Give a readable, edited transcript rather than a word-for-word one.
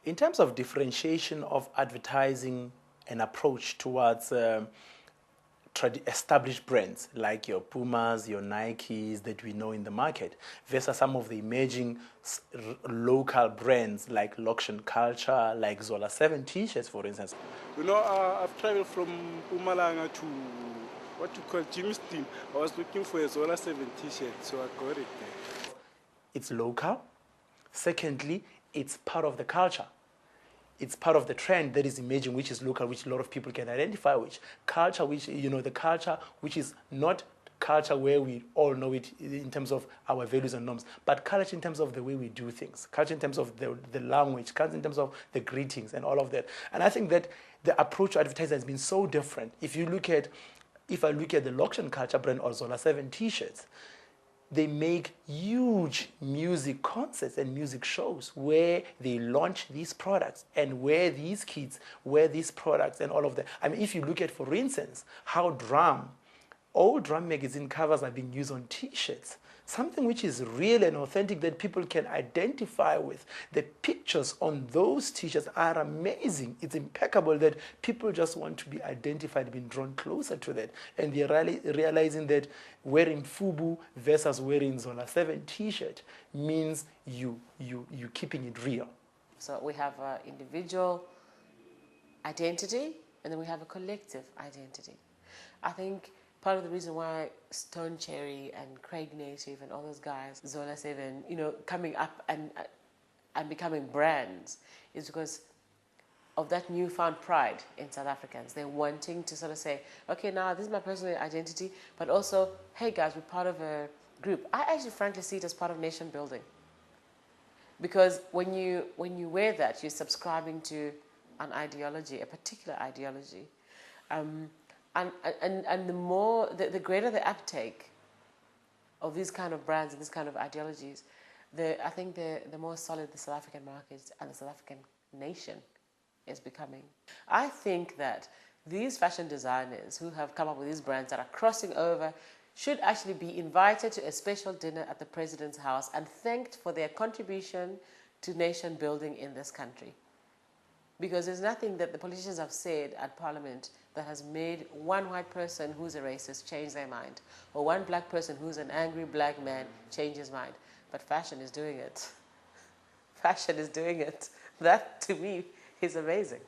In terms of differentiation of advertising and approach towards established brands like your Pumas, your Nikes that we know in the market versus some of the emerging local brands like Loction Culture, like Zola 7 t-shirts, for instance. You know, I've traveled from Pumalanga to what you call Jimmy's team. I was looking for a Zola 7 t-shirt, so I got it there. It's local. Secondly, it's part of the culture. It's part of the trend that is emerging, which is local, which a lot of people can identify with. Culture, which, the culture which is not culture where we all know it in terms of our values and norms, but culture in terms of the way we do things, culture in terms of the language, culture in terms of the greetings and all of that. And I think that the approach to advertising has been so different. If I look at the Loction Culture brand or Zola 7 t-shirts, they make huge music concerts and music shows where they launch these products and where these kids wear these products and all of that. I mean, if you look at, for instance, how old drum magazine covers are being used on t-shirts, something which is real and authentic that people can identify with. The pictures on those t-shirts are amazing. It's impeccable that people just want to be identified, being drawn closer to that. And they're realizing that wearing FUBU versus wearing Zola 7 t-shirt means you keeping it real. So we have an individual identity and then we have a collective identity. I think part of the reason why Stone Cherry and Craig Native and all those guys, Zola 7, coming up and becoming brands is because of that newfound pride in South Africans. They're wanting to sort of say, okay, now this is my personal identity, but also, hey guys, we're part of a group. I actually frankly see it as part of nation building. Because when you wear that, you're subscribing to an ideology, a particular ideology. And the greater the uptake of these kind of brands and these kind of ideologies, I think the more solid the South African market and the South African nation is becoming. I think that these fashion designers who have come up with these brands that are crossing over should actually be invited to a special dinner at the President's house and thanked for their contribution to nation building in this country. Because there's nothing that the politicians have said at Parliament that has made one white person who's a racist change their mind, or one black person who's an angry black man change his mind. But fashion is doing it. Fashion is doing it. That, to me, is amazing.